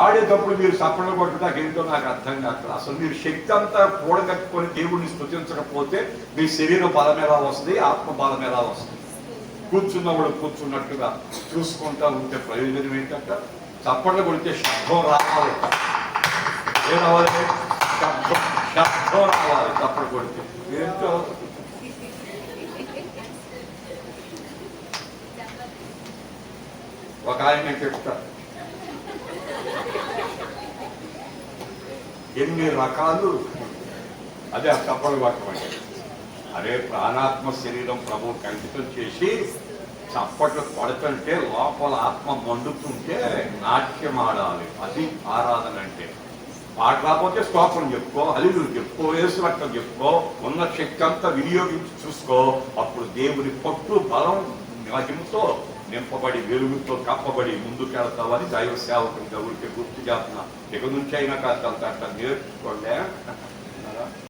ఆడేటప్పుడు మీరు చప్పట్లు కొట్టడానికి ఏంటో నాకు అర్థం కాదు. అసలు మీరు శక్తి అంతా కూడగట్టుకొని దేవుడిని స్తుతించకపోతే మీ శరీర బలం ఎలా వస్తుంది, ఆత్మ బలం ఎలా వస్తుంది? కూర్చున్నవాడు కూర్చున్నట్టుగా చూసుకుంటా ఉంటే ప్రయోజనం ఏంటంట? చప్పట్లు కొడితే శబ్దం రావాలి. ఏం రావాలి? శబ్దం రావాలి చప్పట్లు కొడితే. ఏంటో ఒక ఆయన చెప్తా, ఎన్ని రకాలు అదే ఆ చప్పట్లు కొట్టమంటే. అరే ప్రాణాత్మ శరీరం ప్రభు అంకితం చేసి చప్పట్లు కొడుతుంటే లోపల ఆత్మ మండుతుంటే నాట్యం ఆడాలి. అది ఆరాధన అంటే. పాట రాకపోతే స్తోత్రం చెప్పుకో, హల్లెలూయా చెప్పుకో, యేసు రక్తం చెప్పుకో, ఉన్న శక్తి అంతా వినియోగించి చూసుకో. అప్పుడు దేవుని పట్టు బలం మహిమతో నింపబడి వెలుగుతో కప్పబడి ముందుకెళ్తావని దైవ సేవకుని దేవుడికి గుర్తు చేస్తున్నా. ఇక నుంచి అయినా కాస్త నేర్చుకోండి.